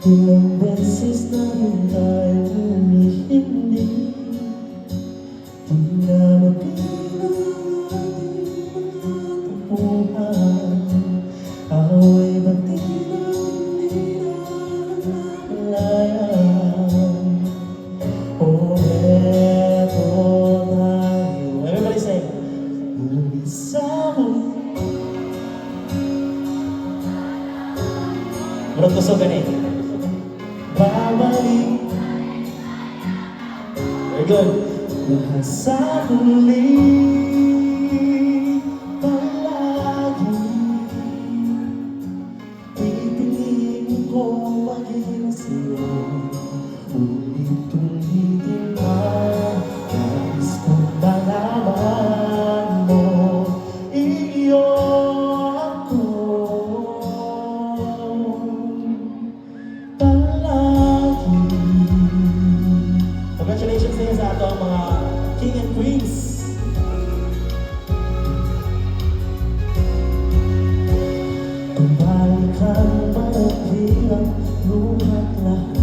Ilang beses na rin tayo humihindi, di na mabilang ating mga tampuhan. Away ba't di na hindi na namalayan? Oh, eto tayo. Everybody say, ngunit sa muli. Murag gusto ganit. Babalik. Very good. Lahat sa huli palagi pipiliin ko maging sa'yo. Ulit-ulitin man, nais kong malaman mo, iyo ako palagi. Congratulations din sa ato mga king and queens. Kung balikan managilang luhat lahat,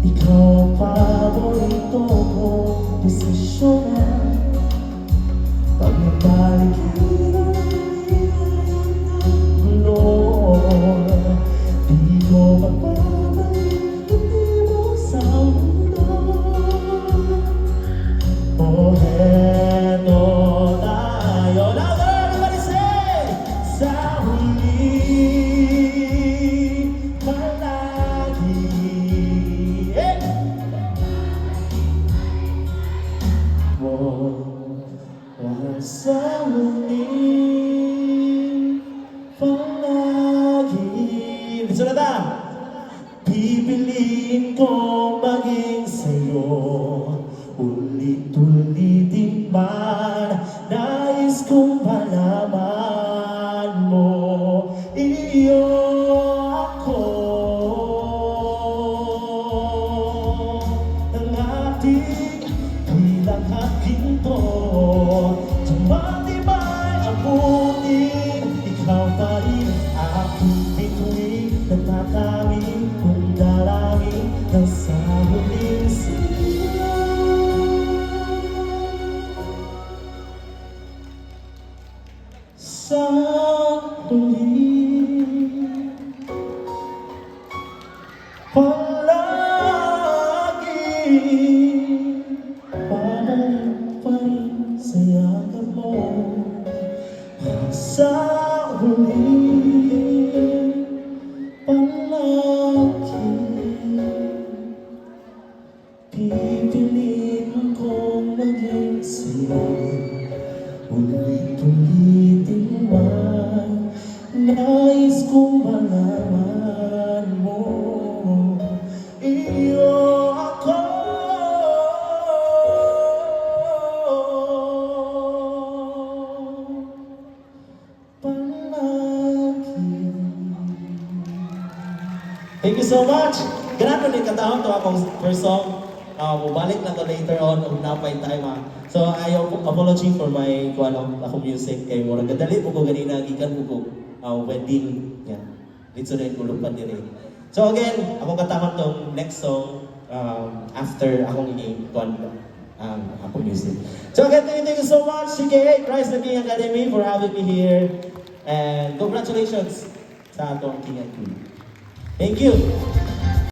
ikaw ang paborito kong desisyon. Pag nabalik gulo, di ko magbabalik, hindi mo sa mundo. Oh, eto tayo. Louder, everybody say! Sa huli palagi. Eh! Wala sa huli palagi. Dito na ta! Pipiliin kong maging sa'yo, ulit-ulitin man, nais kong malaman mo, iyo ako. Ang ating bilang at ginto, tumatibay ang butin, ikaw pa rin aking bituin, nagtataming kong dalangin ng sa huling simula. Sa huli palagi, pabalik pa rin sa yakap mo. Sa huli palagi, pipiliin kong maging sa'yo, ulit-ulitin man, nais kong malaman mo, iyo ako palagi. Thank you so much. Ganun ulit katahon to akong first song. Mubalik na to later on kung napay time ha. So I apology for my ako music kay murag gadali po ko ganina gikan po ko wedding yan. Dito rin ko lupan dire. So again, akong katahon tong next song after akong kuan ako music. So again, thank you so much CK Christ the King Academy for having me here, and congratulations sa atong King and Queen. Thank you.